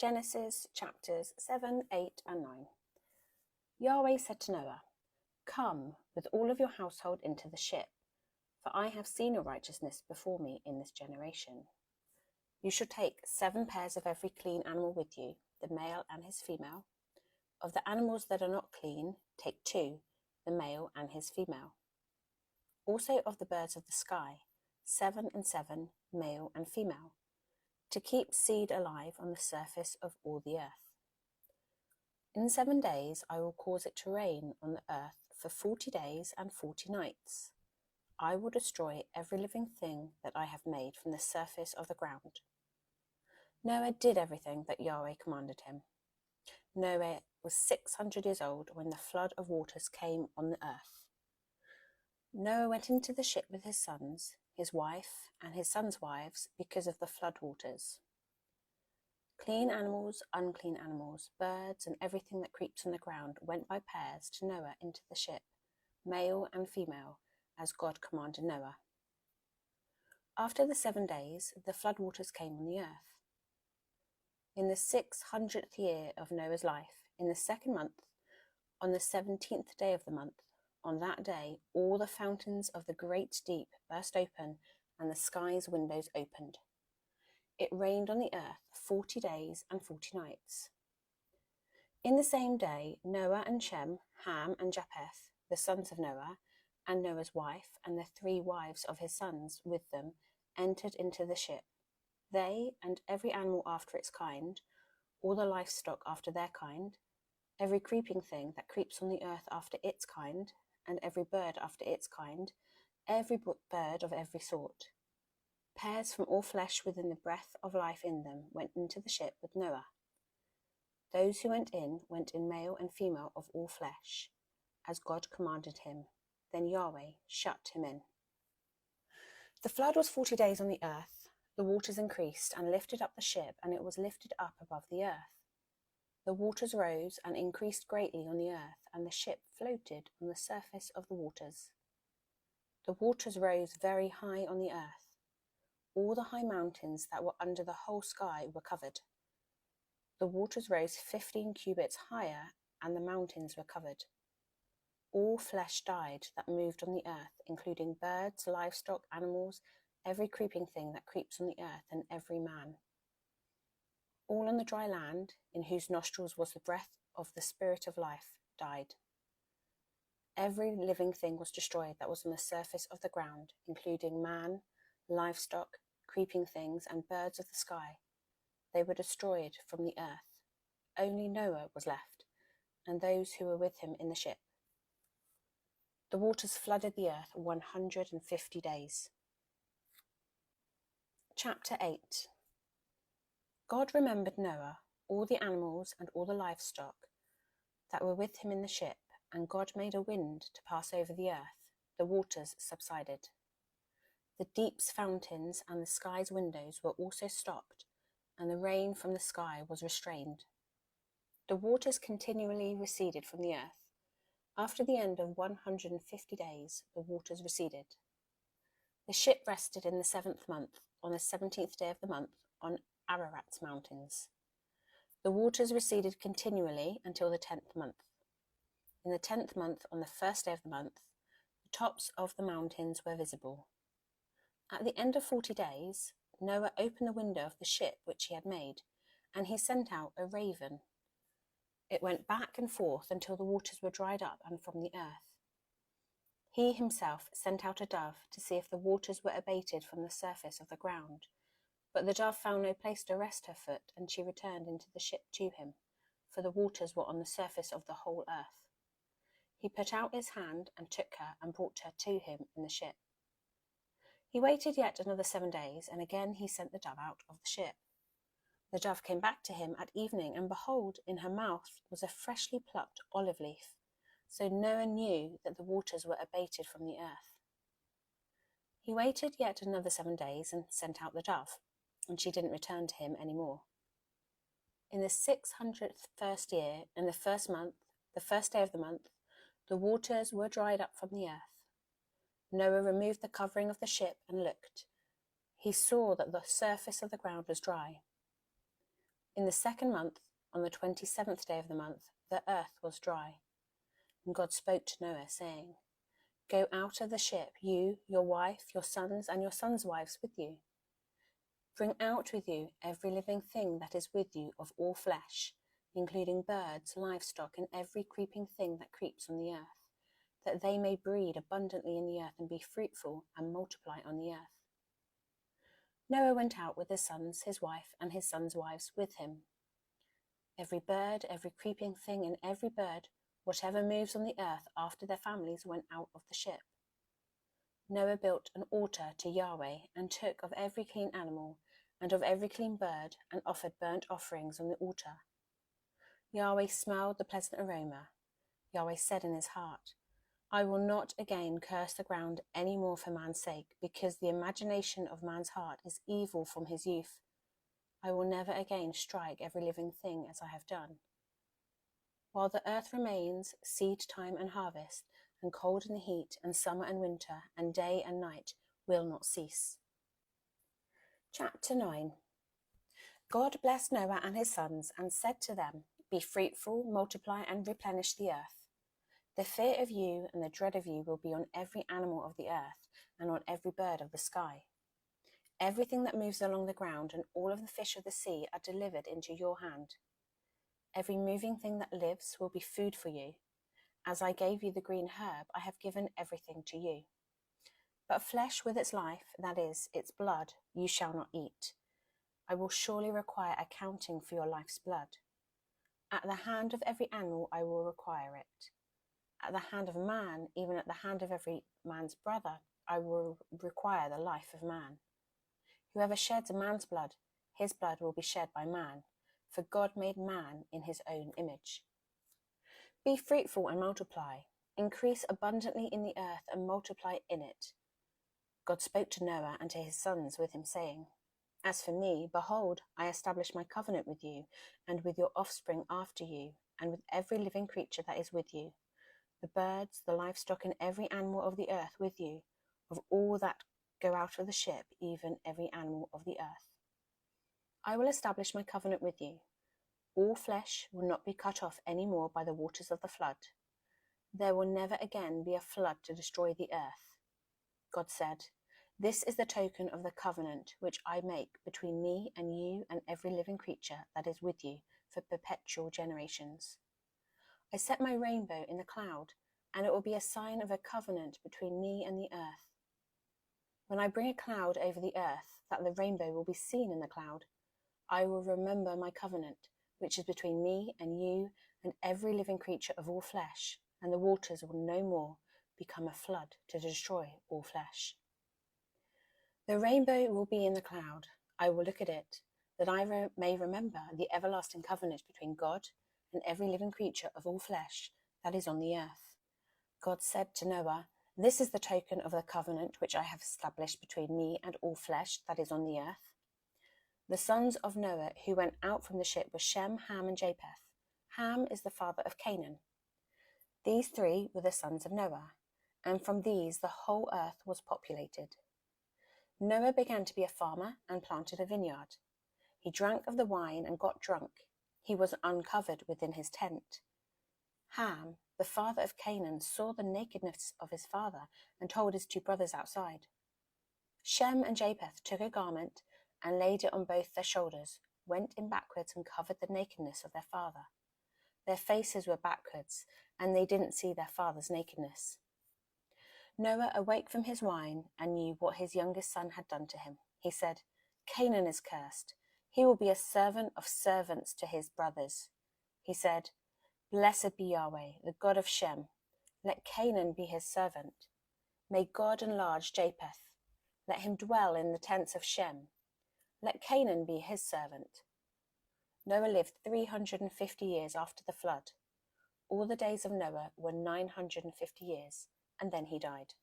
Genesis chapters 7, 8 and 9. Yahweh said to Noah, "Come with all of your household into the ship, for I have seen your righteousness before me in this generation. You shall take 7 pairs of every clean animal with you, the male and his female. Of the animals that are not clean, take 2, the male and his female. Also of the birds of the sky, 7 and 7, male and female, to keep seed alive on the surface of all the earth. In 7 days I will cause it to rain on the earth for 40 days and 40 nights. I will destroy every living thing that I have made from the surface of the ground." Noah did everything that Yahweh commanded him. Noah was 600 years old when the flood of waters came on the earth. Noah went into the ship with his sons, his wife, and his sons' wives because of the flood waters. Clean animals, unclean animals, birds, and everything that creeps on the ground went by pairs to Noah into the ship, male and female, as God commanded Noah. After the 7 days, the flood waters came on the earth. In the 600th year of Noah's life, in the 2nd month, on the 17th day of the month, on that day all the fountains of the great deep burst open, and the sky's windows opened. It rained on the earth 40 days and 40 nights. In the same day, Noah and Shem, Ham and Japheth, the sons of Noah, and Noah's wife, and the 3 wives of his sons with them, entered into the ship. They and every animal after its kind, all the livestock after their kind, every creeping thing that creeps on the earth after its kind, and every bird after its kind, every bird of every sort. Pairs from all flesh within the breath of life in them went into the ship with Noah. Those who went in male and female of all flesh, as God commanded him. Then Yahweh shut him in. The flood was 40 days on the earth. The waters increased and lifted up the ship, and it was lifted up above the earth. The waters rose and increased greatly on the earth, and the ship floated on the surface of the waters. The waters rose very high on the earth. All the high mountains that were under the whole sky were covered. The waters rose 15 cubits higher, and the mountains were covered. All flesh died that moved on the earth, including birds, livestock, animals, every creeping thing that creeps on the earth, and every man. All on the dry land, in whose nostrils was the breath of the Spirit of life, died. Every living thing was destroyed that was on the surface of the ground, including man, livestock, creeping things, and birds of the sky. They were destroyed from the earth. Only Noah was left, and those who were with him in the ship. The waters flooded the earth 150 days. Chapter 8. God remembered Noah, all the animals and all the livestock that were with him in the ship, and God made a wind to pass over the earth. The waters subsided. The deep's fountains and the sky's windows were also stopped, and the rain from the sky was restrained. The waters continually receded from the earth. After the end of 150 days, the waters receded. The ship rested in the 7th month, on the 17th day of the month, on Ararat's mountains. The waters receded continually until the 10th month. In the 10th month, on the 1st day of the month, the tops of the mountains were visible. At the end of 40 days, Noah opened the window of the ship which he had made, and he sent out a raven. It went back and forth until the waters were dried up and from the earth. He himself sent out a dove to see if the waters were abated from the surface of the ground. But the dove found no place to rest her foot, and she returned into the ship to him, for the waters were on the surface of the whole earth. He put out his hand and took her and brought her to him in the ship. He waited yet another 7 days, and again he sent the dove out of the ship. The dove came back to him at evening, and behold, in her mouth was a freshly plucked olive leaf. So Noah knew that the waters were abated from the earth. He waited yet another 7 days and sent out the dove, and she didn't return to him any more. In the 601st year, in the 1st month, the 1st day of the month, the waters were dried up from the earth. Noah removed the covering of the ship and looked. He saw that the surface of the ground was dry. In the 2nd month, on the 27th day of the month, the earth was dry. And God spoke to Noah, saying, Go out of the ship, you, your wife, your sons, and your sons' wives with you. Bring out with you every living thing that is with you of all flesh, including birds, livestock, and every creeping thing that creeps on the earth, that they may breed abundantly in the earth and be fruitful and multiply on the earth. Noah went out with his sons, his wife, and his sons' wives with him. Every bird, every creeping thing, and every bird, whatever moves on the earth after their families, went out of the ship. Noah built an altar to Yahweh, and took of every clean animal and of every clean bird, and offered burnt offerings on the altar. Yahweh smelled the pleasant aroma. Yahweh said in his heart, I will not again curse the ground any more for man's sake, because the imagination of man's heart is evil from his youth. I will never again strike every living thing as I have done. While the earth remains, seed time and harvest, and cold and heat, and summer and winter, and day and night will not cease. Chapter 9. God blessed Noah and his sons, and said to them, Be fruitful, multiply, and replenish the earth. The fear of you and the dread of you will be on every animal of the earth, and on every bird of the sky. Everything that moves along the ground, and all of the fish of the sea are delivered into your hand. Every moving thing that lives will be food for you. As I gave you the green herb, I have given everything to you. But flesh with its life, that is, its blood, you shall not eat. I will surely require accounting for your life's blood. At the hand of every animal I will require it. At the hand of man, even at the hand of every man's brother, I will require the life of man. Whoever sheds a man's blood, his blood will be shed by man, for God made man in his own image. Be fruitful and multiply. Increase abundantly in the earth and multiply in it. God spoke to Noah and to his sons with him, saying, As for me, behold, I establish my covenant with you, and with your offspring after you, and with every living creature that is with you, the birds, the livestock, and every animal of the earth with you, of all that go out of the ship, even every animal of the earth. I will establish my covenant with you. All flesh will not be cut off any more by the waters of the flood. There will never again be a flood to destroy the earth. God said, This is the token of the covenant which I make between me and you and every living creature that is with you for perpetual generations. I set my rainbow in the cloud, and it will be a sign of a covenant between me and the earth. When I bring a cloud over the earth, that the rainbow will be seen in the cloud, I will remember my covenant, which is between me and you and every living creature of all flesh, and the waters will no more become a flood to destroy all flesh. The rainbow will be in the cloud. I will look at it, that I may remember the everlasting covenant between God and every living creature of all flesh that is on the earth. God said to Noah, This is the token of the covenant which I have established between me and all flesh that is on the earth. The sons of Noah who went out from the ship were Shem, Ham, and Japheth. Ham is the father of Canaan. These three were the sons of Noah, and from these the whole earth was populated. Noah began to be a farmer and planted a vineyard. He drank of the wine and got drunk. He was uncovered within his tent. Ham, the father of Canaan, saw the nakedness of his father and told his two brothers outside. Shem and Japheth took a garment and laid it on both their shoulders, went in backwards and covered the nakedness of their father. Their faces were backwards, and they didn't see their father's nakedness. Noah awoke from his wine and knew what his youngest son had done to him. He said, Canaan is cursed. He will be a servant of servants to his brothers. He said, Blessed be Yahweh, the God of Shem. Let Canaan be his servant. May God enlarge Japheth. Let him dwell in the tents of Shem. Let Canaan be his servant. Noah lived 350 years after the flood. All the days of Noah were 950 years, and then he died.